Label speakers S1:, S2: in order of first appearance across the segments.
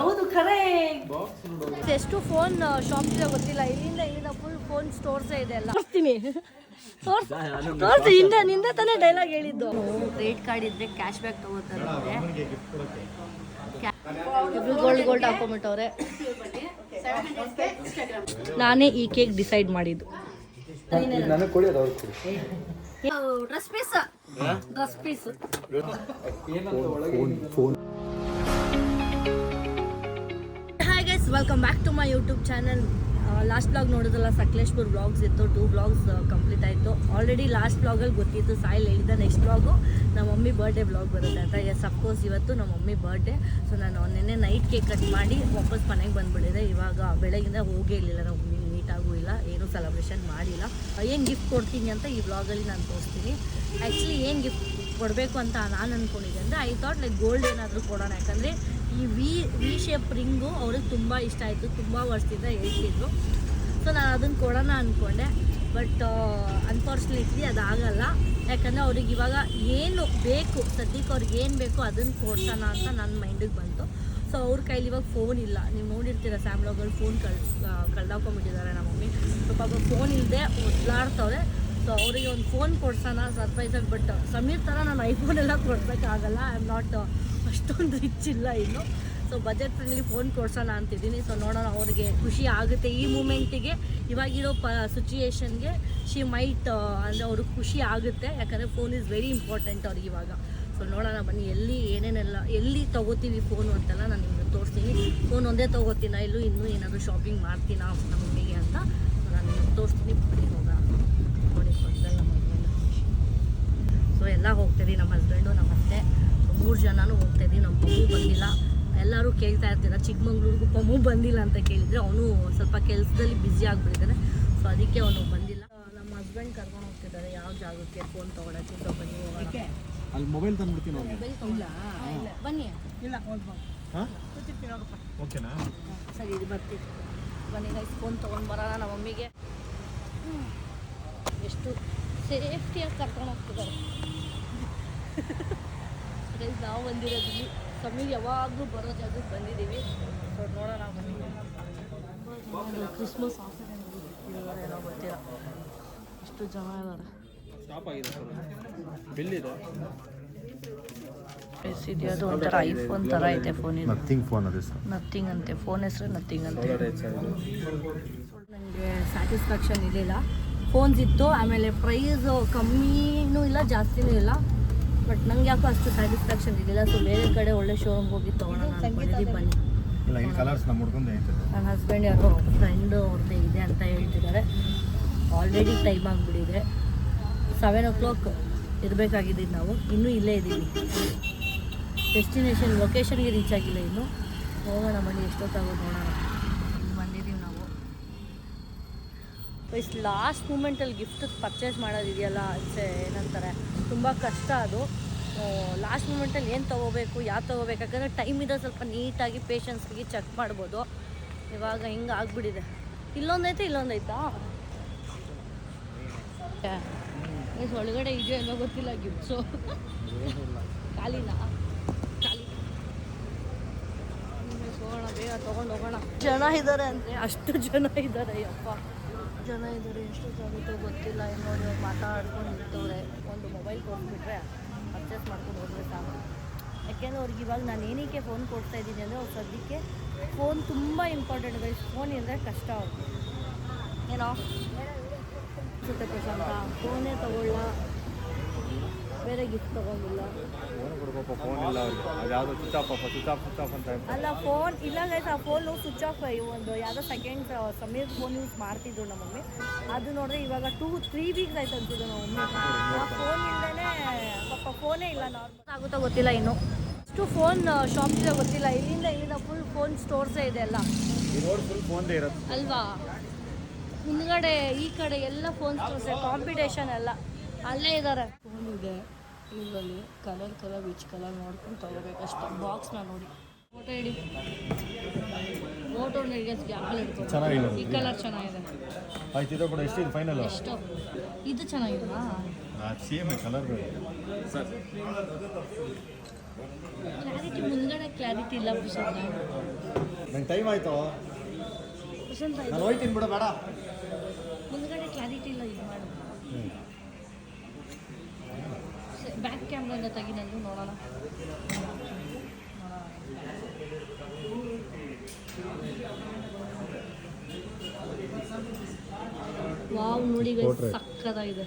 S1: ಹೌದು ಖರೆ. ಎಷ್ಟು ಫೋನ್ ಶಾಪ್ ಇದೆ ಗೊತ್ತಿಲ್ಲ. ಇಲ್ಲಿಂದ ಫುಲ್ ಫೋನ್ ಸ್ಟೋರ್ಸೇ ಇದೆ ಎಲ್ಲ. ತೋರಿಸ್ತೀನಿ ತೋರಿಸಿ. ಹಿಂದೆ ತಾನೇ ಡೈಲಾಗ್ ಹೇಳಿದ್ದು. ಕ್ರೆಡಿಟ್ ಕಾರ್ಡ್ ಇದ್ರೆ ಕ್ಯಾಶ್ ಬ್ಯಾಕ್ ತಗೋತಾರೆ. ಗೋಲ್ಡ್ ಹಾಕೊಂಬಿಟ್ಟವ್ರೆ. ನಾನೇ ಈ ಕೇಕ್ ಡಿಸೈಡ್ ಮಾಡಿದ್ದು. Dress piece hi guys, welcome back to my YouTube channel. Last blog ನೋಡೋದಲ್ಲ, ಸಕಲೇಶ್ಪುರ್ ಬ್ಲಾಗ್ಸ್ ಇತ್ತು. 2 ಬ್ಲಾಗ್ಸ್ ಕಂಪ್ಲೀಟ್ ಆಯಿತು. ಆಲ್ರೆಡಿ ಲಾಸ್ಟ್ ಬ್ಲಾಗಲ್ಲಿ ಗೊತ್ತಿತ್ತು, ಸಾಯಿಲ್ ಹೇಳಿದ್ದ ನೆಕ್ಸ್ಟ್ ಬ್ಲಾಗು ನಮ್ಮ ಮಮ್ಮಿ ಬರ್ಡೇ ಬ್ಲಾಗ್ ಬರುತ್ತೆ ಅಂತ. ಎಸ್, ಅಫ್ಕೋರ್ಸ್ ಇವತ್ತು ನಮ್ಮ ಮಮ್ಮಿ ಬರ್ಡೇ. ಸೊ ನಾನು ನಿನ್ನೆ ನೈಟ್ ಕೇಕ್ ಕಟ್ ಮಾಡಿ ವಾಪಸ್ ಮನೆಗೆ ಬಂದುಬಿಟ್ಟಿದೆ. ಇವಾಗ ಬೆಳಗಿಂದ ಹೋಗೇ ಇರಲಿಲ್ಲ, ನಾವು ನೀಟಾಗೂ ಇಲ್ಲ, ಏನೂ ಸೆಲೆಬ್ರೇಷನ್ ಮಾಡಿಲ್ಲ. ಏನು ಗಿಫ್ಟ್ ಕೊಡ್ತೀನಿ ಅಂತ ಈ ಬ್ಲಾಗಲ್ಲಿ ನಾನು ತೋರಿಸ್ತೀನಿ. ಆ್ಯಕ್ಚುಲಿ ಏನು ಗಿಫ್ಟ್ ಕೊಡಬೇಕು ಅಂತ ನಾನು ಅಂದ್ಕೊಂಡಿದ್ದೆ ಅಂದರೆ, ಐ ಥಾಟ್ ಲೈಕ್ ಗೋಲ್ಡ್ ಏನಾದರೂ ಕೊಡೋಣ. ಯಾಕಂದರೆ ಈ ವಿ ಶೇಪ್ ರಿಂಗು ಅವ್ರಿಗೆ ತುಂಬ ಇಷ್ಟ ಆಯಿತು, ತುಂಬ ವರ್ಷದಿಂದ ಹೇಳ್ತಿದ್ರು. ಸೊ ನಾನು ಅದನ್ನು ಕೊಡೋಣ ಅಂದ್ಕೊಂಡೆ. ಬಟ್ ಅನ್ಫಾರ್ಚುನೇಟ್ಲಿ ಅದಾಗಲ್ಲ. ಯಾಕಂದರೆ ಅವ್ರಿಗೆ ಇವಾಗ ಏನು ಬೇಕು, ಸದ್ಯಕ್ಕೆ ಅವ್ರಿಗೆ ಏನು ಬೇಕೋ ಅದನ್ನು ಕೊಡ್ಸೋಣ ಅಂತ ನನ್ನ ಮೈಂಡಿಗೆ ಬಂತು. ಸೊ ಅವ್ರ ಕೈಲಿ ಇವಾಗ ಫೋನ್ ಇಲ್ಲ. ನೀವು ನೋಡಿರ್ತೀರ ಸ್ಯಾಮ್ಲಾಗಲ್ಲಿ ಫೋನ್ ಕಳ್ದಾಕೊಂಡ್ಬಿಟ್ಟಿದ್ದಾರೆ ನಮ್ಮ ಮಮ್ಮಿ. ಸೊ ಪಾಪ ಫೋನ್ ಇಲ್ಲದೆ ಒದ್ದಾಡ್ತವ್ರೆ. ಸೊ ಅವರಿಗೆ ಒಂದು ಫೋನ್ ಕೊಡ್ಸೋಣ ಸರ್ಪ್ರೈಸಾಗಿ. ಬಟ್ ಸಮೀರ್ ಥರ ನಾನು ಐಫೋನ್ ಎಲ್ಲ ಕೊಡ್ಸೋಕ್ಕಾಗಲ್ಲ. ಐ ಆಮ್ ನಾಟ್ ಅಷ್ಟೊಂದು ರಿಚ್ ಇಲ್ಲ ಇನ್ನು. ಸೊ ಬಜೆಟ್ ಫ್ರೆಂಡ್ಲಿ ಫೋನ್ ಕೊಡ್ಸೋಣ ಅಂತಿದ್ದೀನಿ. ಸೊ ನೋಡೋಣ, ಅವ್ರಿಗೆ ಖುಷಿ ಆಗುತ್ತೆ ಈ ಮೂಮೆಂಟಿಗೆ, ಇವಾಗಿರೋ ಸಿಚುಯೇಷನ್ಗೆ. ಶಿ ಮೈಟ್ ಅಂದರೆ ಅವ್ರಿಗೆ ಖುಷಿ ಆಗುತ್ತೆ. ಯಾಕಂದರೆ ಫೋನ್ ಈಸ್ ವೆರಿ ಇಂಪಾರ್ಟೆಂಟ್ ಅವ್ರಿಗೆ ಇವಾಗ. ಸೊ ನೋಡೋಣ ಬನ್ನಿ, ಎಲ್ಲಿ ತೊಗೋತೀವಿ ಫೋನು ಅಂತೆಲ್ಲ ನಾನು ನಿಮಗೆ ತೋರಿಸ್ತೀನಿ. ಫೋನ್ ಒಂದೇ ತೊಗೋತೀನ, ಇನ್ನೂ ಏನಾದರೂ ಶಾಪಿಂಗ್ ಮಾಡ್ತೀನ ನಮ್ಮ ಮಮ್ಮಿಗೆ ಅಂತ ನಾನು ನಿಮಗೆ ತೋರಿಸ್ತೀನಿ. ಬನ್ನಿ ಹೋಗೋಣ. ನೋಡಿ ಬಂದಲ್ಲ ಮನೆಯಲ್ಲ. ಸೊ ಎಲ್ಲ ಹೋಗ್ತೀವಿ, ನಮ್ಮ ಹಸ್ಬೆಂಡು, ನಮ್ಮ ಅತ್ತೆ, 3 ಜನನೂ ಹೋಗ್ತಾಯಿದ್ದೀವಿ. ನಮ್ಮ ಮಗು ಬಂದಿಲ್ಲ. ಎಲ್ಲರೂ ಕೇಳ್ತಾ ಇರ್ತೀರ, ಚಿಕ್ಕಮಂಗ್ಳೂರಿಗೂ ಪಮ್ಮು ಬಂದಿಲ್ಲ ಅಂತ ಕೇಳಿದರೆ, ಅವನು ಸ್ವಲ್ಪ ಕೆಲಸದಲ್ಲಿ ಬ್ಯುಸಿ ಆಗಿಬಿಟ್ಟಿದ್ದಾನೆ. ಸೊ ಅದಕ್ಕೆ ಅವನು ಬಂದಿಲ್ಲ. ನಮ್ಮ ಹಸ್ಬೆಂಡ್ ಕರ್ಕೊಂಡು ಹೋಗ್ತಿದ್ದಾರೆ ಯಾವ ಜಾಗಕ್ಕೆ ಫೋನ್ ತೊಗೊಳಕ್ಕೆ. ಸೊ ಬನ್ನಿ ಹೋಗೋಣ.
S2: ಅಲ್ಲಿ ಮೊಬೈಲ್ ತಂದ್ಬಿಡ್ತೀನಿ.
S1: ಮೊಬೈಲ್ ತೊಗೊಳ್ಳ ಬನ್ನಿ. ಇಲ್ಲ
S2: ಓಕೆನಾ,
S1: ಸರಿ ಇದು ಬರ್ತೀವಿ. ಬನ್ನಿ ಗೈಸ್, ಫೋನ್ ತೊಗೊಂಡು ಬರೋಣ ನಮ್ಮ ಮಮ್ಮಿಗೆ. ಎಷ್ಟು ಸೇಫ್ಟಿಯಾಗಿ ಕರ್ಕೊಂಡು ಹೋಗ್ತಿದ್ದಾರೆ. ನಾವು ಬಂದಿರೋದಿಲ್ಲಿ ಸಮೀರ್ ಯಾವಾಗಲೂ ಬರೋ ಜಾಗಕ್ಕೆ ಬಂದಿದ್ದೀವಿ. ಸೊ ನೋಡೋಣ ಬನ್ನಿ. ಕ್ರಿಸ್ಮಸ್ ಆಫರ್ ಏನೋ ಗೊತ್ತಿಲ್ಲ, ಎಷ್ಟು ಜನ ಇದ್ದಾರೆ. ಅದು ಒಂಥರ ಐಫೋನ್ ಥರ ಐತೆ ಫೋನ್. ಇದು ನಥಿಂಗ್ ಅಂತೆ ಫೋನ್ ಹೆಸರು, ನಥಿಂಗ್ ಅಂತೆ. ನನಗೆ ಸ್ಯಾಟಿಸ್ಫ್ಯಾಕ್ಷನ್ ಇರಲಿಲ್ಲ. ಫೋನ್ಸ್ ಇತ್ತು, ಆಮೇಲೆ ಪ್ರೈಸು ಕಮ್ಮಿನೂ ಇಲ್ಲ ಜಾಸ್ತಿನೂ ಇಲ್ಲ. ಬಟ್ ನಂಗೆ ಯಾಕೋ ಅಷ್ಟು ಸ್ಯಾಟಿಸ್ಫ್ಯಾಕ್ಷನ್ ಇರಲಿಲ್ಲ. ಸೊ ಬೇರೆ ಕಡೆ ಒಳ್ಳೆ ಶೋರೂಮ್ಗೆ ಹೋಗಿ ತೊಗೊಳೋಣ ಅಂದ್ಕೊಂಡಿದ್ದೀವಿ. ಬನ್ನಿ. ನನ್ನ ಹಸ್ಬೆಂಡ್ ಯಾರೋ ಫ್ರೆಂಡು ಅವ್ರದ್ದೇ ಇದೆ ಅಂತ ಹೇಳ್ತಿದ್ದಾರೆ. ಆಲ್ರೆಡಿ ಟೈಮ್ ಆಗಿಬಿಟ್ಟಿದೆ. 7 o'clock ಇರಬೇಕಾಗಿದ್ದೀವಿ ನಾವು. ಇನ್ನೂ ಇಲ್ಲೇ ಇದ್ದೀವಿ, ಡೆಸ್ಟಿನೇಷನ್ ಲೊಕೇಶನ್ಗೆ ರೀಚ್ ಆಗಿಲ್ಲ ಇನ್ನು. ಹೋಗೋಣ ಬನ್ನಿ, ಎಷ್ಟೊತ್ತಾಗೋದು ನೋಡೋಣ. ಬಂದಿದ್ದೀವಿ ನಾವು. ಲಾಸ್ಟ್ ಮೂಮೆಂಟಲ್ಲಿ ಗಿಫ್ಟ್ ಪರ್ಚೇಸ್ ಮಾಡೋದಿದೆಯಲ್ಲ, ಏನಂತಾರೆ, ತುಂಬ ಕಷ್ಟ ಅದು. ಲಾಸ್ಟ್ ಮೂಮೆಂಟಲ್ಲಿ ಏನು ತೊಗೋಬೇಕು, ಯಾವ್ದು ತೊಗೋಬೇಕು, ಯಾಕಂದರೆ ಟೈಮ್ ಇದೆ, ಸ್ವಲ್ಪ ನೀಟಾಗಿ ಪೇಷನ್ಸ್ಗೆ ಚೆಕ್ ಮಾಡ್ಬೋದು. ಇವಾಗ ಹಿಂಗೆ ಆಗಿಬಿಟ್ಟಿದೆ. ಇಲ್ಲೊಂದೈತೆ ಇಲ್ಲೊಂದೈತಾ ಒಳಗಡೆ ಇದೆಯೋ ಏನೋ ಗೊತ್ತಿಲ್ಲ ಗಿಫ್ಟ್ಸು. ಖಾಲಿನಾ? ಖಾಲಿ. ಹೋಗೋಣ, ಬೇಗ ತೊಗೊಂಡು ಹೋಗೋಣ. ಜನ ಇದ್ದಾರೆ ಅಂದರೆ ಅಷ್ಟು ಜನ ಇದ್ದಾರೆ. ಯಪ್ಪ ಜನ ಇದ್ದಾರೆ, ಎಷ್ಟೊತ್ತಾಗುತ್ತೋ ಗೊತ್ತಿಲ್ಲ. ಇನ್ನು ನೋಡಿ ಅವ್ರು ಮಾತಾಡ್ಕೊಂಡು ನಿಂತವ್ರೆ. ಒಂದು ಮೊಬೈಲ್ ಕೊಟ್ಬಿಟ್ರೆ ಪರ್ಚೇಸ್ ಮಾಡ್ಕೊಂಡು ಹೋದರೆ ಸಾಕು. ಯಾಕೆಂದರೆ ಅವ್ರಿಗೆ ಇವಾಗ ನಾನು ಏನಕ್ಕೆ ಫೋನ್ ಕೊಡ್ತಾ ಇದ್ದೀನಿ ಅಂದರೆ, ಅವ್ರು ಸದ್ಯಕ್ಕೆ ಫೋನ್ ತುಂಬ ಇಂಪಾರ್ಟೆಂಟ್. ಗೈಸ್, ಫೋನ್ ಇಲ್ಲದೆ ಕಷ್ಟ ಅವ್ರಿಗೆ. ಏನೋ ಅನಿಸುತ್ತೆ ಪ್ರಶಾಂತ, ಫೋನೇ ತಗೊಳ್ಳ, ಬೇರೆ ಗಿಫ್ಟ್ ತೊಗೊಂಡಿಲ್ಲ. ಅಲ್ಲ ಫೋನ್ ಇಲ್ಲ ಗೈಸ್, ಆ ಫೋನು ಸ್ವಿಚ್ ಆಫ್. ಒಂದು ಯಾವುದೋ ಸೆಕೆಂಡ್ ಸಮೀರ್ ಫೋನ್ ಯೂಸ್ ಮಾಡ್ತಿದ್ರು ನಮ್ಮ ಮಮ್ಮಿ. ಅದು ನೋಡಿದ್ರೆ ಇವಾಗ 2-3 weeks ಆಯ್ತು ಅಂತಿದ್ದು ನಮ್ಮ ಮಮ್ಮಿ. ಆ ಫೋನ್ ಇಲ್ಲದೇ ಪಾಪ ಫೋನೇ ಇಲ್ಲ. ನಾರ್ಮಲ್ ಆಗುತ್ತಾ ಗೊತ್ತಿಲ್ಲ ಇನ್ನು. ಅಷ್ಟು ಫೋನ್ ಶಾಪ್ ಇದೆ ಗೊತ್ತಿಲ್ಲ. ಇಲ್ಲಿಂದ ಫುಲ್ ಫೋನ್ ಸ್ಟೋರ್ಸೇ ಇದೆ ಎಲ್ಲ ಅಲ್ವಾ. ಹಿಂದ್ಗಡೆ ಈ ಕಡೆ ಎಲ್ಲ ಫೋನ್ ಸ್ಟೋರ್ಸೇ, ಕಾಂಪಿಟೇಷನ್ ಎಲ್ಲ ಅಲ್ಲೇ ಇದ್ದಾರೆ. ಫೋನ್ ಇದೆ ಇದರಲ್ಲಿ, ಕಲರ್ ವಿಚ್ ಕಲರ್ ನೋಡ್ಕೊಂಡು ತೊಗೋಬೇಕಷ್ಟೇ. ಬಾಕ್ಸ್ನ ನೋಡಿ ಫೋಟೋ ಹಿಡಿ. ಫೋಟೋ ಚೆನ್ನಾಗಿದೆ. ಈ ಕಲರ್ ಚೆನ್ನಾಗಿದೆ. ಎಷ್ಟು ಇದು ಚೆನ್ನಾಗಿದೆಯಾ? ಕ್ಲಾರಿಟಿ ಮುಂದ್ಗಡೆ ಕ್ಲಾರಿಟಿ ಇಲ್ಲ ಪ್ರಶಾಂತ.
S2: ನಂಗೆ ಟೈಮ್ ಆಯಿತು,
S1: ಪ್ರಶಾಂತ
S2: ನಾನು ಹೋಯ್ತೀನಿ ಬಿಡು, ಬೇಡ.
S1: ಮುಂದ್ಗಡೆ ಕ್ಲಾರಿಟಿ ಇಲ್ಲ, ಇದು ಮಾಡು. ಬ್ಯಾಕ್ ಕ್ಯಾಮ್ರಾಯಿಂದ ತೆಗಿ ನಂದು ನೋಡೋಣ. ವಾವ್, ನೋಡಿ ಸಕ್ಕತ್ತಾಗಿದೆ.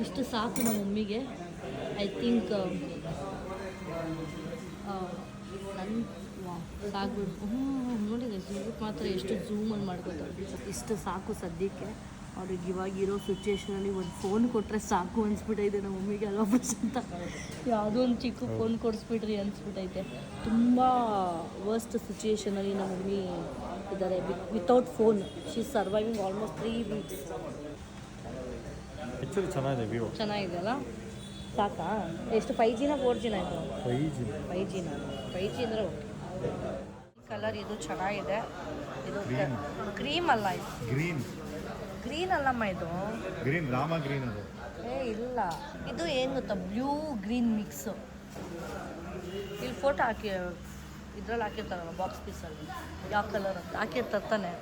S1: ಇಷ್ಟು ಸಾಕು ನಮ್ಮ ಮಮ್ಮಿಗೆ. ಐ ಥಿಂಕ್ ನನ್ನ ಸಾಕ್ಬಿಡು. ನೋಡಿ ಝೂಮ್ ಮಾತ್ರ ಎಷ್ಟು ಝೂಮಲ್ಲಿ ಮಾಡ್ಕೊತಾರೆ. ಇಷ್ಟು ಸಾಕು ಸದ್ಯಕ್ಕೆ. ಅವ್ರಿಗೆ ಇವಾಗಿರೋ ಸಿಚುವೇಷನಲ್ಲಿ ಒಂದು ಫೋನ್ ಕೊಟ್ಟರೆ ಸಾಕು ಅನಿಸ್ಬಿಟ್ಟೈತೆ ನಮ್ಮ ಮಮ್ಮಿಗೆ, ಅಲ್ವಾ ಪ್ರಶಾಂತ? ಯಾವುದೋ ಒಂದು ಚಿಕ್ಕ ಫೋನ್ ಕೊಡಿಸ್ಬಿಟ್ರಿ ಅನಿಸ್ಬಿಟ್ಟೈತೆ. ತುಂಬ ವರ್ಸ್ಟ್ ಸಿಚುವೇಷನಲ್ಲಿ ನಮ್ಮ ಮಮ್ಮಿ ಇದ್ದಾರೆ, without phone. She is surviving almost 3 weeks.
S2: Actually ಚೆನ್ನಾಗಿದೆ ವ್ಯೂ.
S1: ಚೆನ್ನಾಗಿದೆ ಅಲ್ಲ? ಸಾಕಾ? ಎಷ್ಟು 5Gನ 4Gನ ಇದು?
S2: 5G.
S1: 5G ಅಂದರೆ ಓಕೆ. ಕಲರ್ ಇದು ಚೆನ್ನಾಗಿದೆ. ಇದು ಕ್ರೀಮ್ ಅಲ್ಲ, ಇದು ಗ್ರೀನ್ ಅಲ್ಲಮ್ಮ, ಇದು
S2: ಗ್ರೀನ್, ರಾಮ ಗ್ರೀನ್ ಅದು.
S1: ಇಲ್ಲ, ಇದು ಏನು ಗೊತ್ತಾ, ಬ್ಲೂ ಗ್ರೀನ್ ಮಿಕ್ಸು. ಇಲ್ಲಿ ಫೋಟೋ ಹಾಕಿ ಇದ್ರಲ್ಲಿ ಹಾಕಿರ್ತಾರಲ್ಲ ಬಾಕ್ಸ್ ಪೀಸಲ್ಲಿ, ಯಾವ ಕಲರ್ ಅಂತ ಹಾಕಿರ್ತಾರೆ ತಾನೆ,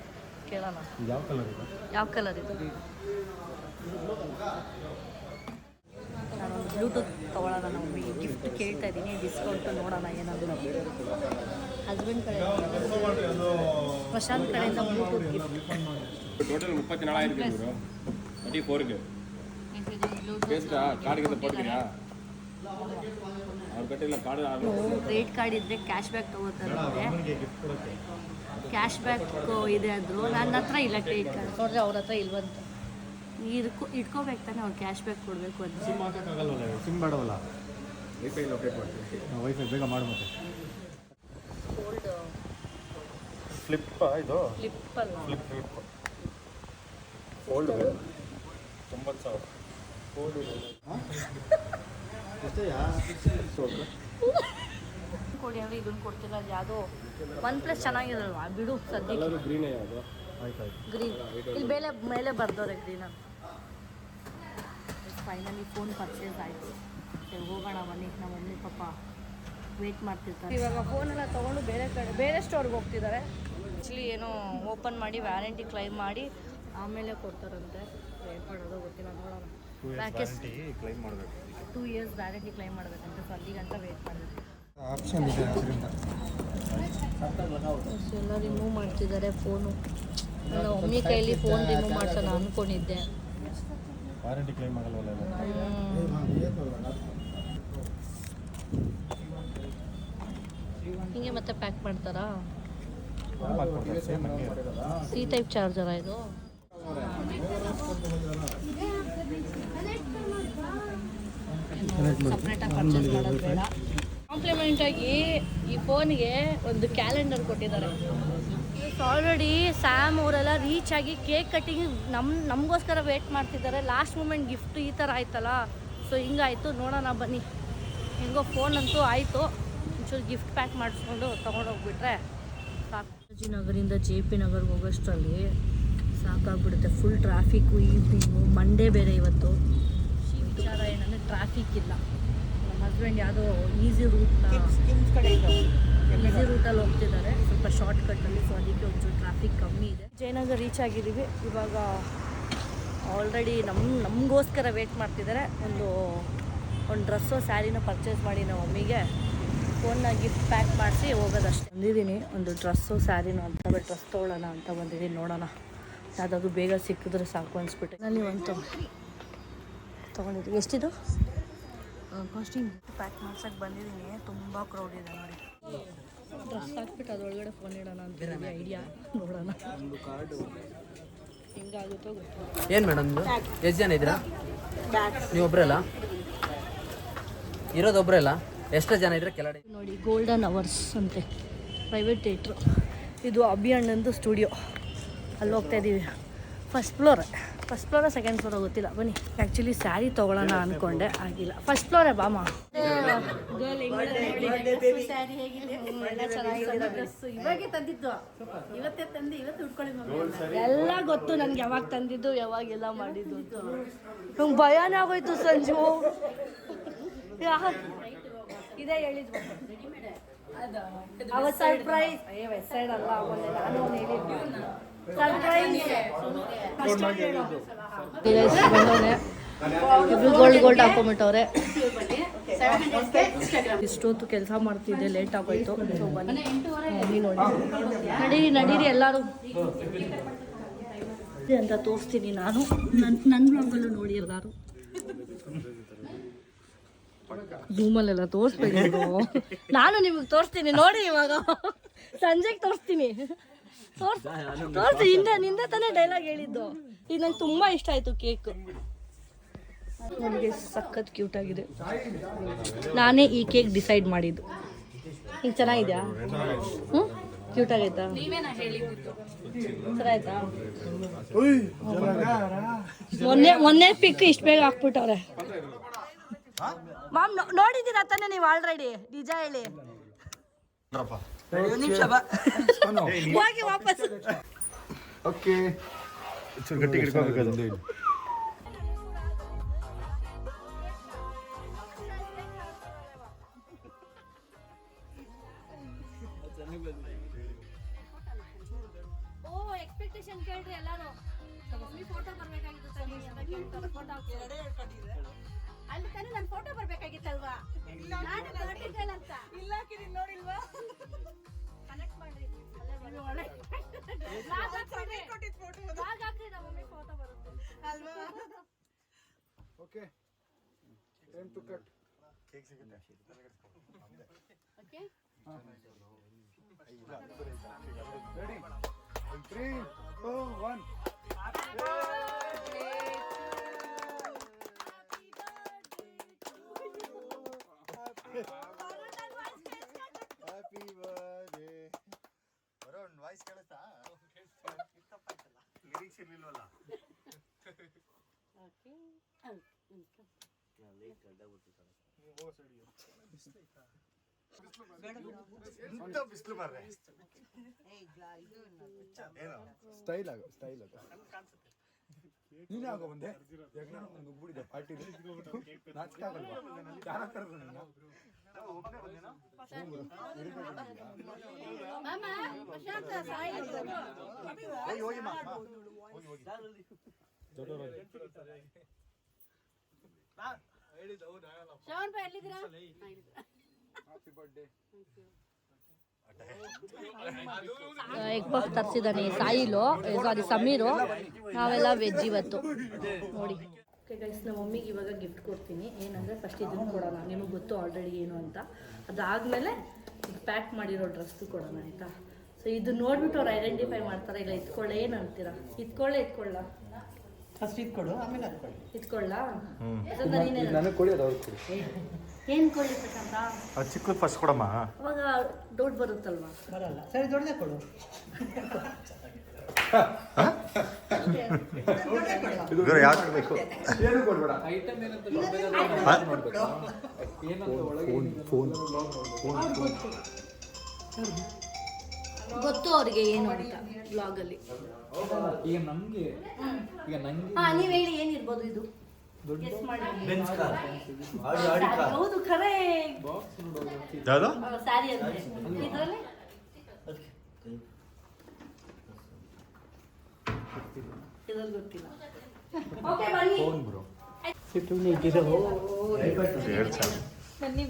S1: ಕೇಳೋಣ.
S2: ಯಾವ ಕಲರ್ ಇದೆ?
S1: ಯಾವ ಕಲರ್ ಇದು? ನಾನೊಂದು ಬ್ಲೂಟೂತ್ ತೊಗೊಳ್ಳೋಣ, ನಾವು ಗಿಫ್ಟ್ ಕೇಳ್ತಾ ಇದ್ದೀನಿ, ಡಿಸ್ಕೌಂಟು ನೋಡೋಣ ಏನಾದರೂ. ಹಸ್ಬೆಂಡ್ ಕಡೆ, ಪ್ರಶಾಂತ್ ಕಡೆಯಿಂದ ಬ್ಲೂಟೂತ್ ಗಿಫ್ಟ್.
S3: ಟೋಟಲ್ 34,000 34ಗೆ ಕಾರ್ಡ್ಗೆ ಕೊಟ್ಟಿದ್ದೀರಾ? ಅವ್ರು ಕಟ್ಟಿಲ್ಲ ಕಾರ್ಡ್.
S1: ಕ್ರೆಡಿಟ್ ಕಾರ್ಡ್ ಇದ್ದರೆ ಕ್ಯಾಶ್ ಬ್ಯಾಕ್ ತೊಗೋತಾರಂತೆ. ಕ್ಯಾಶ್ ಬ್ಯಾಕ್ ಇದೆ ಅಂದರು. ನನ್ನ ಹತ್ರ ಇಲ್ಲ ಕ್ರೆಡಿಟ್ ಕಾರ್ಡ್. ನೋಡಿದ್ರೆ ಅವ್ರ ಹತ್ರ ಇಲ್ವಂತ. ಇಟ್ಕೋಬೇಕು ತಾನೆ, ಅವ್ರು ಕ್ಯಾಶ್ ಬ್ಯಾಕ್ ಕೊಡಬೇಕು ಅಂತ.
S2: ಸಿಮ್ ಹಾಕೋಕ್ಕಾಗಲ್ವಲ್ಲ, ಸಿಮ್ ಬೇಡವಲ್ಲ.
S3: ವೈಫೈ ಲೊಕೇಟ್ ಮಾಡ್ತೀವಿ.
S2: ವೈಫೈ ಬೇಗ ಮಾಡು ಮತ್ತೆ.
S1: ಗೋಲ್ಡ್
S2: ಫ್ಲಿಪ್ ಇದು,
S1: ಫ್ಲಿಪ್ ಅಲ್ಲ,
S2: ಫ್ಲಿಪ್
S3: ಓಲ್ಡ್
S2: 90,000.
S1: ಕೊಡಿ ಅಂದರೆ ಇದನ್ನು ಕೊಡ್ತಿಲ್ಲ. ಅದು ಯಾವುದೋ OnePlus ಚೆನ್ನಾಗಿರಲ್ವಾ, ಬಿಡು ಸದ್ಯಕ್ಕೆ.
S3: ಗ್ರೀನೇ ಯಾವುದು?
S2: ಆಯ್ತು.
S1: ಗ್ರೀನ್ ಇಲ್ಲಿ ಮೇಲೆ ಬರ್ದವ್ರೆ ಗ್ರೀನ್ ಅಂತ. ಫೈನಲಿ ಫೋನ್ ಪರ್ಚೇಸ್ ಆಯಿತು. ಹೋಗೋಣ ಬನ್ನಿ, ನಮ್ಮ ಮಮ್ಮಿ ಪಾಪ ವೇಟ್ ಮಾಡ್ತಿರ್ತಾರೆ. ಇವಾಗ ಫೋನೆಲ್ಲ ತೊಗೊಂಡು ಬೇರೆ ಸ್ಟೋರ್ಗೆ ಹೋಗ್ತಿದ್ದಾರೆ. ಆ್ಯಕ್ಚುಲಿ ಏನೋ ಓಪನ್ ಮಾಡಿ ವ್ಯಾರಂಟಿ ಕ್ಲೈಮ್ ಮಾಡಿ ಆಮೇಲೆ ಕೊಡ್ತಾರಂತೆ. ಏನು ಮಾಡೋದು ಗೊತ್ತಿಲ್ಲ, ನೋಡೋಣ. 2 ಇಯರ್ಸ್ ವ್ಯಾರಂಟಿ ಕ್ಲೈಮ್ ಮಾಡಬೇಕಂತೆ. ಸೊ ಅಲ್ಲಿಗಂಟ ವೇಟ್ ಮಾಡಬೇಕು.
S2: ಆಪ್ಷನ್ ಇದೆ ಅದರಿಂದ.
S1: ಎಲ್ಲ ರಿಮೂವ್ ಮಾಡ್ತಿದ್ದಾರೆ ಫೋನು. ನನ್ನ ಮಮ್ಮಿ ಕೈಲಿ ಫೋನ್ ರಿಮೂವ್ ಮಾಡ್ಸೋಣ ಅಂದ್ಕೊಂಡಿದ್ದೆ.
S2: ವಾರಂಟಿ ಕ್ಲೈಮ್ ಆಗಲ್ವಲ್ಲ.
S1: ಹಿಂಗೆ ಮತ್ತೆ ಪ್ಯಾಕ್ ಮಾಡ್ತಾರಾ?
S2: ಸೇಮ್ ಹಂಗೆ.
S1: ಸಿ ಟೈಪ್ ಚಾರ್ಜರಾ ಇದು? ಸಪ್ರೇಟಾಗಿ ಪರ್ಚೇಸ್ ಮಾಡೋದು ಬೇಡ. ಕಾಂಪ್ಲಿಮೆಂಟಾಗಿ ಈ ಫೋನ್ಗೆ ಒಂದು ಕ್ಯಾಲೆಂಡರ್ ಕೊಟ್ಟಿದ್ದಾರೆ. ಆಲ್ರೆಡಿ ಸ್ಯಾಮ್ ಅವರೆಲ್ಲ ರೀಚ್ ಆಗಿ ಕೇಕ್ ಕಟ್ಟಿಂಗ್ ನಮಗೋಸ್ಕರ ವೇಟ್ ಮಾಡ್ತಿದ್ದಾರೆ. ಲಾಸ್ಟ್ ಮೂಮೆಂಟ್ ಗಿಫ್ಟ್ ಈ ಥರ ಆಯ್ತಲ್ಲ, ಸೊ ಹಿಂಗಾಯಿತು. ನೋಡೋಣ ಬನ್ನಿ. ಹೆಂಗೋ ಫೋನ್ ಅಂತೂ ಆಯಿತು. ಒಂಚೂರು ಗಿಫ್ಟ್ ಪ್ಯಾಕ್ ಮಾಡಿಸ್ಕೊಂಡು ತೊಗೊಂಡೋಗ್ಬಿಟ್ರೆ ಸಾಕು. ಜಿ ನಗರಿಂದ JP ನಗರ್ಗೆ ಹೋಗೋಷ್ಟರಲ್ಲಿ ಸಾಕಾಗ್ಬಿಡುತ್ತೆ. Full traffic. ಈವ್ನಿಂಗು, ಮಂಡೇ ಬೇರೆ ಇವತ್ತು. ವಿಚಾರ ಏನಂದರೆ ಟ್ರಾಫಿಕ್ ಇಲ್ಲ. ನಮ್ಮ ಹಸ್ಬೆಂಡ್ ಯಾವುದೋ ಈಸಿ ರೂಟಲ್ಲಿ ಹೋಗ್ತಿದ್ದಾರೆ, ಸ್ವಲ್ಪ ಶಾರ್ಟ್ ಕಟ್ಟಲ್ಲಿ. ಸೊ ಅದಕ್ಕೆ ಒಂಚೂರು ಟ್ರಾಫಿಕ್ ಕಮ್ಮಿ ಇದೆ. ಜಯನಗರ್ ರೀಚ್ ಆಗಿದ್ದೀವಿ. ಇವಾಗ ಆಲ್ರೆಡಿ ನಮಗೋಸ್ಕರ ವೇಟ್ ಮಾಡ್ತಿದ್ದಾರೆ. ಒಂದು ಡ್ರೆಸ್ಸೋ ಸ್ಯಾರಿನ ಪರ್ಚೇಸ್ ಮಾಡಿ ನಮ್ಮ ಮಮ್ಮಿಗೆ ಫೋನ್ನ ಗಿಫ್ಟ್ ಪ್ಯಾಕ್ ಮಾಡಿಸಿ ಹೋಗೋದಷ್ಟೇ. ಬಂದಿದ್ದೀನಿ, ಒಂದು ಡ್ರೆಸ್ಸು ಸ್ಯಾರಿನೋ ಅಂತ ಡ್ರೆಸ್ ತೊಗೊಳ್ಳೋಣ ಅಂತ ಬಂದಿದ್ದೀನಿ. ನೋಡೋಣ ಯಾವುದಾದ್ರು ಬೇಗ ಸಿಕ್ಕಿದ್ರೆ ಸಾಕು ಅನಿಸ್ಬಿಟ್ಟೆ. ನಾನು ಒಂದು ತೊಗೊಂಡಿದ್ದೀನಿ. ಎಷ್ಟಿದು? ಕಾಸ್ಟಿಂಗ್ ಪ್ಯಾಕ್ ಮಾಡ್ಸೋಕ್ಕೆ ಬಂದಿದ್ದೀನಿ. ತುಂಬ ಕ್ರೌಡ್ ಇದೆ ನೋಡಿ. ಡ್ರೆಸ್ ಹಾಕ್ಬಿಟ್ಟು ಅದರೊಳಗಡೆ ಫೋನ್ ಇಡೋಣ ಅಂತ ಐಡಿಯಾ. ನೋಡೋಣ ಹೆಂಗಾಗುತ್ತೋ ಗೊತ್ತಿಲ್ಲ.
S4: ಏನು ಮೇಡಮ್ ಇದು? ಎಷ್ಟು ಜನ ಇದ್ದೀರಾ ನೀವು? ಒಬ್ಬರಲ್ಲ ಇರೋದು? ಒಬ್ಬರಲ್ಲ? ಎಷ್ಟು ಜನ ಇದ್ರೆ ಕೆಳಗಡೆ
S1: ನೋಡಿ, ಗೋಲ್ಡನ್ ಅವರ್ಸ್ ಅಂತೆ ಪ್ರೈವೇಟ್ ಥಿಯೇಟ್ರು. ಇದು ಅಭಿ ಅಣ್ಣಂದು ಸ್ಟುಡಿಯೋ. ಅಲ್ಲಿ ಹೋಗ್ತಾ ಇದ್ದೀವಿ. ಫಸ್ಟ್ ಫ್ಲೋರ ಸೆಕೆಂಡ್ ಫ್ಲೋರ ಗೊತ್ತಿಲ್ಲ. ಬನ್ನಿ. ಆ್ಯಕ್ಚುಲಿ ಸ್ಯಾರಿ ತೊಗೊಳ್ಳೋಣ ಅಂದ್ಕೊಂಡೆ, ಆಗಿಲ್ಲ. ಫಸ್ಟ್ ಫ್ಲೋರೇ ಬಾಮ. ಎಲ್ಲ ಗೊತ್ತು ನನಗೆ, ಯಾವಾಗ ತಂದಿದ್ದು ಯಾವಾಗೆಲ್ಲ ಮಾಡಿದ್ದು ಅಂತ. ನಂಗೆ ಭಯನೇ ಆಗೋಯ್ತು ಸಂಜು. ಇದೇ ಹೇಳಿದ್ವಿ ಅವ ಸರ್ಪ್ರೈಸ್ ವೆಸ್ಟ್ ಸೈಡ್ ಅಲ್ಲ ಅವನೇ ನಾನು ಅವ್ನು ಹೇಳಿದ್ವಿ ಸರ್ಪ್ರೈಸ್ ಗೋಲ್ಡ್ ಹಾಕೊಂಬಿಟ್ಟವ್ರೆ ಇಷ್ಟೊತ್ತು ಕೆಲಸ ಮಾಡ್ತಿದ್ದೆ ಲೇಟ್ ಆಗೋಯ್ತು ಸೊ ಬನ್ನಿ ಮಮ್ಮಿ ನೋಡಿ ನಡೀರಿ ಎಲ್ಲರೂ ಅಂತ ತೋರಿಸ್ತೀನಿ ನಾನು ನನ್ನ ಬ್ಲಾಗಲ್ಲೂ ನೋಡಿ ಎಲ್ಲರೂ ಝೂಮಲ್ಲೆಲ್ಲ ತೋರಿಸ್ಬೇಡಿ ನಾನು ನಿಮಗೆ ತೋರಿಸ್ತೀನಿ ನೋಡಿ ಇವಾಗ ಸಂಜೆಗೆ ತೋರಿಸ್ತೀನಿ ತೋರಿಸಿ ನಿಂದೆ ತಾನೇ ಡೈಲಾಗ್ ಹೇಳಿದ್ದು ಈಗ ನಂಗೆ ತುಂಬ ಇಷ್ಟ ಆಯಿತು ಕೇಕ್ ನನಗೆ ಸಖತ್ ಕ್ಯೂಟ್ ಆಗಿದೆ ನಾನೇ ಈ ಕೇಕ್ ಡಿಸೈಡ್ ಮಾಡಿದ್ದು ಈಗ ಚೆನ್ನಾಗಿದೆಯಾ ಹ್ಞೂ ಕ್ಯೂಟ್ ಆಗೈತಾ ಚೆನ್ನಾಯ್ತಾ ಮೊನ್ನೆ ಪಿಕ್ ಇಷ್ಟು ಬೇಗ ಹಾಕ್ಬಿಟ್ಟವ್ರೆ ಮಾಮ್ ನೋಡಿದ್ದೀರಾ ತಾನೇ ನೀವು ಆಲ್ರೆಡಿ ನಿಜ ಹೇಳಿ ಹೋಗಿ ವಾಪಸ್
S2: ಓಕೆ ಗಟ್ಟಿ ಹಿಡ್ಕೋಬೇಕು
S1: ಓ ಎಕ್ಸ್ಪೆಕ್ಟೇಷನ್ ಕೇಳ್ರಿ ಎಲ್ಲಾರು ಮಮ್ಮಿ ಫೋಟೋ ಬರ್ಬೇಕಾಗಿತ್ತು ತಾನೇ ಅಂತ ಕೇಳ್ತಾರೆ ಫೋಟೋ ಅಲ್ಲಿ ತಾನೇ ನನ್ನ ಫೋಟೋ ಬರ್ಬೇಕಾಗಿತ್ತಲ್ವಾ ನಾನು ಬರ್ತಿದ್ದೇನೆ ಅಂತ ಇಲ್ಲ ಕಿರಿ ನೋಡಿಲ್ವಾ ಕನೆಕ್ಟ್ ಮಾಡ್ರಿ ಅಲ್ಲೇ ಒಳ್ಳೆ ಹಾಕ್ರಿ ನಮ್ಮ ಮಮ್ಮಿ ಫೋಟೋ ಬರುತ್ತೆ ಅಲ್ವಾ
S2: okay time to cut cake ಸಿಗುತ್ತೆ
S1: okay
S2: ready 3 2 1 happy birthday Varun voice ಕೇಳುತ್ತಾ ಲಿರಿಕ್ಸ್ ಇರ್ಲಿಲ್ವಲ್ಲ
S1: ಓಕೆ
S2: ಬಿಸಿಲು ಬರ್ರೆ ಸ್ಟೈಲ್ ಆಗ ನೀನೇ ಆಗೋ ಬಂದೆ ನುಗ್ಬಿಡಿದೆ ಪಾರ್ಟಿಲಿ ನಾಚಿಕೆ ಆಗಲ್ವಾ ಯಾರ ಕರೆದ್ರು ನೀನು ಒಬ್ಬನೇ ಬಂದೇನಾ ಹೋಗಿ
S1: ಎಗ್ ಪಫ್ ತರಿಸಿದ್ದಾನೆ ಸಾಯಿಲು ಸಾರಿ ಸಮೀರು ನಾವೆಲ್ಲ ವೆಜ್ ಇವತ್ತು ನೋಡಿ ಓಕೆ ಗೈಸ್ ನಮ್ಮ ಮಮ್ಮಿಗೆ ಇವಾಗ ಗಿಫ್ಟ್ ಕೊಡ್ತೀನಿ ಏನಂದರೆ ಫಸ್ಟ್ ಇದನ್ನು ಕೊಡೋಣ ನಿಮಗೆ ಗೊತ್ತು ಆಲ್ರೆಡಿ ಏನು ಅಂತ ಅದಾದಮೇಲೆ ಈಗ ಪ್ಯಾಕ್ ಮಾಡಿರೋ ಡ್ರೆಸ್ದು ಕೊಡೋಣ ಆಯಿತಾ ಸೊ ಇದು ನೋಡ್ಬಿಟ್ಟು ಅವ್ರು ಐಡೆಂಟಿಫೈ ಮಾಡ್ತಾರೆ ಇಲ್ಲ ಇತ್ಕೊಳ್ಳ ಏನು ಅಂತೀರಾ ಇತ್ಕೊಳ್ಳ
S5: ಫಸ್ಟ್ ಇಟ್ಕೊಡು ಆಮೇಲೆ ಅದ್ಕೊಳ್ಳಿ
S1: ಇತ್ಕೊಳ್ಳ
S2: ನನಗೆ ಕೊಡಿ ಅದು ಅವ್ರಿಗೆ ಕೊಡಿ
S1: ಏನು ಕೊಡ್ಲಿಕ್ಕಂತ
S2: ಅದು ಚಿಕ್ಕದು ಫಸ್ಟ್ ಕೊಡಮ್ಮ
S1: ಅವಾಗ ಡೌಟ್ ಬರುತ್ತಲ್ವಾ
S5: ಬರಲ್ಲ ಸರಿ ದೊಡ್ಡದೇ ಕೊಡು
S2: ಇದು ಯಾಕೆ ಕೊಡಬೇಕು ಏನು ಕೊಡಬೇಡ ಫೋನ್
S1: ಗೊತ್ತು ಅವ್ರಿಗೆ ಏನು ಅಂತ ಬ್ಲಾಗಲ್ಲಿ
S4: ಈಗ ನಮಗೆ
S1: ಹಾಂ ನೀವು ಹೇಳಿ ಏನಿರ್ಬೋದು ಇದು Guess ಮಾಡಿ. ಹೌದು ಖರೆ
S2: ಯಾವುದು
S1: ಸ್ಯಾರಿ ಅಂದ್ರೆ ಇದರಲ್ಲಿ ಇದ್ರಲ್ಲಿ ಗೊತ್ತಿಲ್ಲ ಓಕೆ ಬನ್ನಿ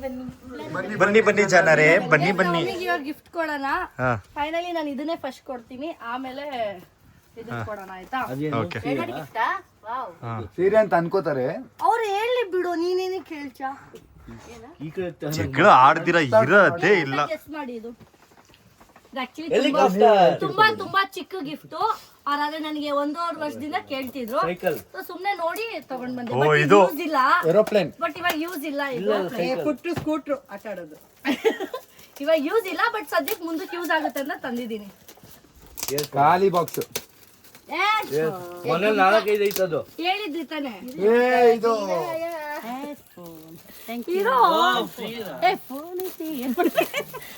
S2: ಬನ್ನಿ ಬನ್ನಿ ಜನರೇ ಬನ್ನಿ ಬನ್ನಿ
S1: ಇವಾಗ ಗಿಫ್ಟ್ ಕೊಡೋಣ ಫೈನಲಿ ನಾನು ಇದನ್ನೇ ಫಸ್ಟ್ ಕೊಡ್ತೀನಿ ಆಮೇಲೆ ಇದನ್ನ ಕೊಡೋಣ ಆಯ್ತಾ
S2: ಓಕೆ
S6: ಸೀರೆ ಅಂತ ಅನ್ಕೋತಾರೆ.
S1: ಅವ್ರು ಹೇಳಿ ಬಿಡು ನೀನೇನೇ ಕೇಳ್ಚಾ
S2: ಜಗಳ ಆಡ್ದಿರ ಇರೋದೇ ಇಲ್ಲ.
S1: ಗೆಸ್ ಮಾಡಿ ಇದು ಆಕ್ಚುಲಿ ತುಂಬಾ ಚಿಕ್ಕ ಗಿಫ್ಟ್ ಆದ್ರೆ ನನಗೆ 1.5 ವರ್ಷದಿಂದ ಕೇಳ್ತಿದ್ರು ಸುಮ್ನೆ ನೋಡಿ ತಗೊಂಡ್ ಬಂದೆ ಯೂಸ್ ಇಲ್ಲ
S6: ಏರೋಪ್ಲೇನ್
S1: ಬಟ್ ಇವಾಗ ಯೂಸ್ ಇಲ್ಲ ಇದು
S5: ಪುಟ್ಟು ಸ್ಕೂಟ್ರು ಆಟ ಆಡೋದು
S1: ಇವಾಗ ಯೂಸ್ ಇಲ್ಲ ಬಟ್ ಸದ್ಯಕ್ಕೆ ಮುಂದಕ್ಕೆ ಯೂಸ್ ಆಗುತ್ತೆ ಅಂತ ತಂದಿದ್ದೀನಿ
S6: ಖಾಲಿ ಬಾಕ್ಸ್
S1: ಹೇಳಿದ್ರಿ ತಾನೆ
S6: ಇದು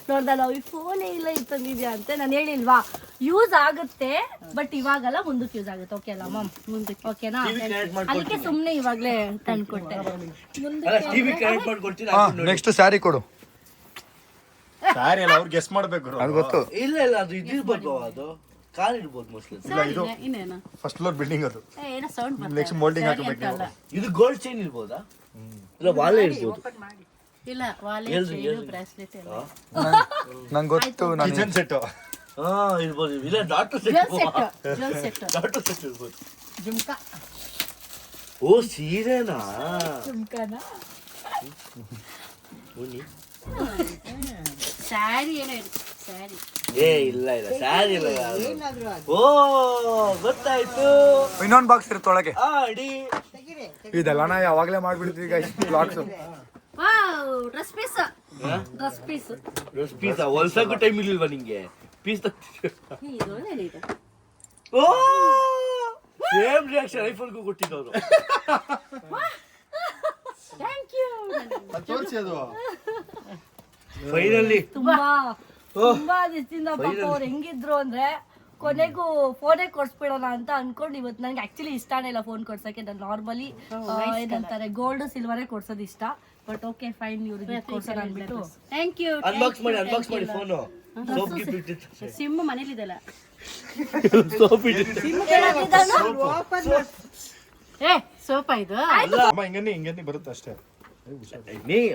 S1: ನೋಡ್ದ ನಾವು ಈ ಫೋನೇ ಇಲ್ಲ ತಂದಿದ್ಯಾ ಅಂತ ನಾನು ಹೇಳಿಲ್ವಾ ಯೂಸ್ ಆಗುತ್ತೆ ಬಟ್ ಇವಾಗಲ್ಲ ಮುಂದಕ್ಕೆ ಯೂಸ್ ಆಗುತ್ತೆ ಓಕೆ ಅಲ್ಲ ಮ್ಯಾಮ್ ಮುಂದಕ್ಕೆ ಓಕೆನಾ ಅದಕ್ಕೆ ಸುಮ್ನೆ ಇವಾಗ್ಲೇ ತಂದ್ಕೊಟ್ಟೆ
S6: ನೆಕ್ಸ್ಟ್ ಸ್ಯಾರಿ ಕೊಡು.
S2: ಸಾರಿ ಅಲ್ಲ ಅವ್ರು ಗೆಸ್ ಮಾಡ್ಬೇಕು
S6: ಅದು ಗೊತ್ತು.
S7: ಇಲ್ಲ ಅದು ಇದಿರ್ಬೋದು, ಅದು ಕಾರ್ ಇರ್ಬೋದು ಮೋಸ್ಟ್ಲಿ.
S2: ಇಲ್ಲ ಇದು
S1: ಇನ್ನೇನು
S2: ಫಸ್ಟ್ ಫ್ಲೋರ್ ಬಿಲ್ಡಿಂಗ್ ಅದು.
S1: ಏನೋ ಸೌಂಡ್
S2: ನೆಕ್ಸ್ಟ್ ಮೋಲ್ಡಿಂಗ್ ಹಾಕಬೇಕು ನೀವು.
S7: ಇದು ಗೋಲ್ಡ್ ಚೈನ್ ಇರ್ಬೋದಾ? ಇಲ್ಲ ವಾಲೆ ಇರ್ಬೋದು.
S1: ಇಲ್ಲ ವಾಲೆ
S7: ಎಲ್ರಿ,
S1: ಚೈನು
S7: ಎಲ್ರಿ.
S1: ಬ್ರಾಸ್ಲೆಟ್ ಎಲ್ಲ
S6: ನಂಗೆ ಗೊತ್ತು. ನಾನು
S2: ಕಿಚನ್ ಸೆಟ್
S7: ಹಾ ಇರ್ಬೋದು. ಇಲ್ಲ doctor set,
S1: jewel set
S7: doctor set ಇರ್ಬೋದು.
S5: ಜುಮ್ಕಾ
S7: ಓ ಸೀರೆನಾ?
S1: ಜುಮ್ಕಾನಾ
S7: ಉನಿ
S1: ಸ್ಯಾರಿ ಏನೋ ಇದೆ ಸ್ಯಾರಿ.
S7: ಇಲ್ಲ ಸ್ಯಾರಿ ಇಲ್ಲ ಯಾವ್ದು.
S5: ಏನಾದ್ರು ಅದು
S7: ಓ ಗೊತ್ತಾಯ್ತು.
S6: ಇನ್ನೊಂದು ಬಾಕ್ಸ್ ಇರುತ್ತೆ ಒಳಗೆ.
S7: ಅಡಿ
S5: ತೆಗೀರಿ.
S6: ಇದೆಲ್ಲ ನಾ ಯಾವಾಗಲೇ ಮಾಡ್ಬಿಡ್ತೀವಿ ಈಗ blogs.
S1: Wow dress piece
S7: piece ಹೊಲ್ಸಕ್ಕೂ ಟೈಮ್ ಇರ್ಲಿಲ್ವಾ ನಿಂಗೆ? ಪೀಸ್
S1: ಇದು ಏನಿದೆ
S7: ಓ ಸೇಮ್ ರಿಯಾಕ್ಷನ್ ಐಫೋನ್ಗೂ ಕೊಟ್ಟಿದ್ದವರು.
S1: Thank you.
S2: ತೋರಿಸಿ ಅದು.
S7: ಫೈನಲಿ
S1: ತುಂಬಾ ದಿವಸದಿಂದ ಪಾಪ ಅವ್ರು ಹೆಂಗಿದ್ರು ಅಂದ್ರೆ ಕೊನೆಗೂ ಫೋನೇ ಕೊಡ್ಸ್ಬಿಡೋಣ ಅಂತ ಅನ್ಕೊಂಡು ಇವತ್ತು ನಂಗೆ ಆಕ್ಚುಲಿ ಇಷ್ಟನೇ ಇಲ್ಲ ಫೋನ್ ಕೊಡ್ಸಕ್ಕೆ. ನಾನು ನಾರ್ಮಲಿ ಏನಂತಾರೆ ಗೋಲ್ಡ್ ಸಿಲ್ವರೇ ಕೊಡ್ಸೋದು ಇಷ್ಟ. ಬಟ್ ಓಕೆ ಫೈನ್ ಇವ್ರಿಗೆ ಕೊಡ್ಸೋಣ ಅಂದ್ಬಿಟ್ಟು ಥ್ಯಾಂಕ್ ಯು.
S7: ಅನ್ಬಾಕ್ಸ್ ಮಾಡಿ ಫೋನು. ಸೋಪ್ ಗಿಫ್ಟ್ ಇಟ್ಟಿತ್ತು.
S1: ಸಿಮ್ ಮನೇಲಿದೆಲ್ಲ
S7: ಸೋಪ್ ಇಟ್ಟಿತ್ತು.
S1: ಏ ಸೋಪ ಇದು
S2: ಅಮ್ಮ ಹಿಂಗನ್ನಿ ಬರುತ್ತೆ ಅಷ್ಟೇ.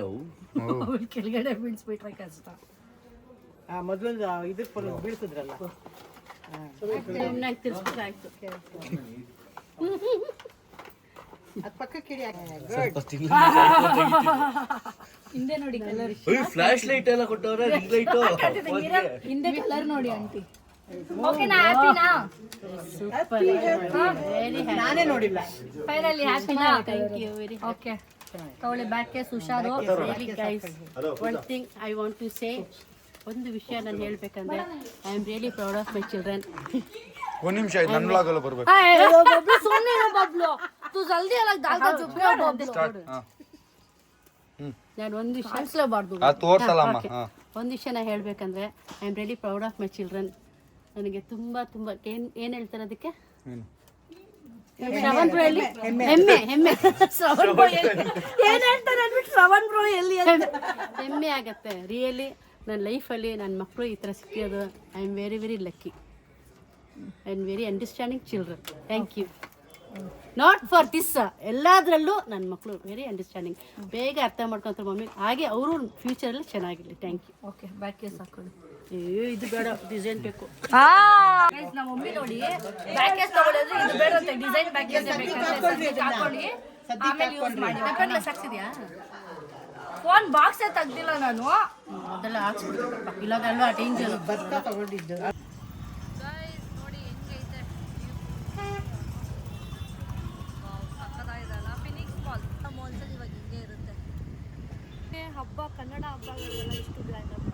S1: ಅವ್ಳು ಕೆಳಗಡೆ ಬೀಳ್ಸ್ಬಿಟ್ರೆ ಕಷ್ಟ.
S5: ಮೊದಲೊಂದು ಇದಕ್ಕೆ ಬೀಳ್ಸಿದ್ರಲ್ಲ,
S1: ಟೈಮ್ನಾಗ ತಿರ್ಸ್ಬಿಟ್ರೆ ಆಯ್ತು.
S5: ಅದು ಪಕ್ಕಕ್ಕೆ ಇಡಿ.
S1: ಹಿಂದೆ ನೋಡಿ ಕಲರ್,
S7: ಫ್ಲಾಶ್ ಲೈಟ್ ಎಲ್ಲ ಕೊಟ್ಟವ್ರೆ. ರಿಂಗ್ ಲೈಟು
S1: ಹಿಂದೆ ಕಲರ್ ನೋಡಿ ಆಂಟಿ. ಓಕೆನಾ? ಹ್ಯಾಪಿನಾ? Super, very happy.
S5: ನಾನೇ ನೋಡಿಲ್ಲ.
S1: ಫೈನಲಿ ಹ್ಯಾಪಿನಾ? Thank you very. ಓಕೆ ತಗೊಳ್ಳಿ ಬ್ಯಾಕ್ ಕೇಸ್ ಹುಷಾರು. Really guys, one thing I want to say, ಒಂದು ವಿಷಯ ನಾನು ಹೇಳ್ಬೇಕಂದ್ರೆ I am really proud of my children.
S6: ಒಂದು ನಿಮಿಷ ಇದು ನನ್ನ ಬ್ಲಾಗ್ ಅಲ್ಲ ಬರ್ಬೇಕು.
S1: ಬಬ್ಲು ಸುಮ್ಮನೆ ಇರು ಬಬ್ಲು, ತು ಜಲ್ದಿ ಅಲ್ಲ ದಾಲ್ ದಾ ಜುಬ್ರೆ ಬಬ್ಲು. ನಾನು ಒಂದು ವಿಷಯ ಅನ್ಸ್ಲೇಬಾರ್ದು.
S6: ಅದು ತೋರ್ಸಲ್ಲಮ್ಮ.
S1: ಒಂದು ವಿಷಯ ನಾ ಹೇಳ್ಬೇಕಂದ್ರೆ I am really proud of my children. ನನಗೆ ತುಂಬಾ ಏನ್ ಹೇಳ್ತಾರೆ ಅದಕ್ಕೆ? ಶ್ರವಣ್ ಬ್ರೋ ಎಲ್ಲಿ? ಹೆಮ್ಮೆ ಶ್ರವಣ್ ಬ್ರೋ ಎಲ್ಲಿ? ಏನ್ ಹೇಳ್ತಾರೆ ಅಂದ್ಬಿಟ್ಟು ಶ್ರವಣ್ ಬ್ರೋ ಎಲ್ಲಿ ಅಂತ ಹೆಮ್ಮೆ ಆಗತ್ತೆ. ರಿಯಲಿ ನನ್ನ ಲೈಫಲ್ಲಿ ನನ್ನ ಮಕ್ಕಳು ಈ ಥರ ಸಿಕ್ಕಿರೋದು I am very very lucky and very understanding children. Thank you. Not for this, ಎಲ್ಲದರಲ್ಲೂ ನನ್ನ ಮಕ್ಕಳು ವೆರಿ ಅಂಡರ್ಸ್ಟ್ಯಾಂಡಿಂಗ್, ಬೇಗ ಅರ್ಥ ಮಾಡ್ಕೊತಾರೆ ಮಮ್ಮಿ. ಹಾಗೆ ಅವರು ಫ್ಯೂಚರಲ್ಲಿ ಚೆನ್ನಾಗಿರಲಿ. Thank you. Okay back case ಹಾಕೊಳ್ಳಿ. ಇದು ಬೇಡ, ಡಿಸೈನ್ ಬೇಕು. ನಮ್ಮ ಮಮ್ಮಿ ನೋಡಿ ಬ್ಯಾಕ್ ಕೇಸ್ ತಗೊಳ್ಳೋದು ಇದು ಬೇಡ ಅಂತ ಡಿಸೈನ್ ಬ್ಯಾಕ್ ಕೇಸ್ ಬೇಕಂತ ಹಾಕೊಳ್ಳಿ, ಆಮೇಲೆ ಯೂಸ್ ಮಾಡಿ. ಯಾಕಂದ್ರೆ ಸಾಕ್ಸಿದ್ಯಾ? ಫೋನ್ ಬಾಕ್ಸೇ ತೆಗ್ದಿಲ್ಲ ನಾನು, ಅದೆಲ್ಲ ಹಾಕ್ಸ್ಬಿಡ್ಬೇಕಪ್ಪ, ಇಲ್ಲಾಗಲ್ವಾ ಡೇಂಜರ್.
S5: ಬರ್ತಾ ತಗೊಂಡಿದ್ದು
S1: ನೋಡಿ ಹೆಂಗೈತೆ ಸಕ್ಕತ್ತಾಗಿದೆಲ್ಲ. ಫಿನಿಕ್ಸ್ ಮಾಲ್ ನಮ್ಮ ಒಂದ್ಸಲ ಇವಾಗ ಹಿಂಗೆ ಇರುತ್ತೆ. ಹಬ್ಬ ಕನ್ನಡ ಹಬ್ಬಗಳೆಲ್ಲ ಇಷ್ಟು ಗ್ರ್ಯಾಂಡ್ ಆಗಿ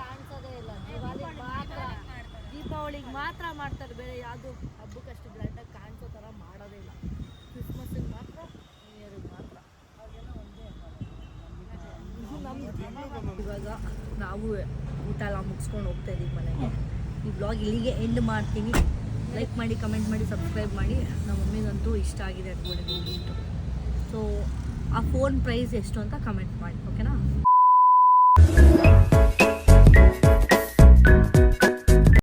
S1: ಕಾಣಿಸೋದೇ ಇಲ್ಲ. ದೀಪಾವಳಿಗೆ ಮಾತ್ರ ಮಾಡ್ತಾರೆ, ಬೇರೆ ಯಾವುದು ಹಬ್ಬಕ್ಕೆ ಅಷ್ಟು ಗ್ರ್ಯಾಂಡಾಗಿ ಕಾಣಿಸೋ ಥರ ಮಾಡೋದೇ ಇಲ್ಲ. ಕ್ರಿಸ್ಮಸ್ಸಿಗೆ ಮಾತ್ರ, ನ್ಯೂ ಇಯರ್ಗೆ ಮಾತ್ರ, ಅವಾಗೆಲ್ಲ ಒಂದೇ. ಇವಾಗ ನಾವು ಊಟ ಎಲ್ಲ ಮುಗಿಸ್ಕೊಂಡು ಹೋಗ್ತಾ ಇದ್ದೀವಿ ಮನೆಗೆ. ಈ ಬ್ಲಾಗ್ ಇಲ್ಲಿಗೆ ಎಂಡ್ ಮಾಡ್ತೀನಿ. ಲೈಕ್ ಮಾಡಿ, ಕಮೆಂಟ್ ಮಾಡಿ, ಸಬ್ಸ್ಕ್ರೈಬ್ ಮಾಡಿ. ನಮ್ಮ ಮಮ್ಮಿಗಂತೂ ಇಷ್ಟ ಆಗಿದೆ ಅಂದ್ಕೊಂಡಿದ್ದೀನಿ ಇಷ್ಟು. ಸೊ ಆ ಫೋನ್ ಪ್ರೈಸ್ ಎಷ್ಟು ಅಂತ ಕಮೆಂಟ್ ಮಾಡಿ, ಓಕೆನಾ?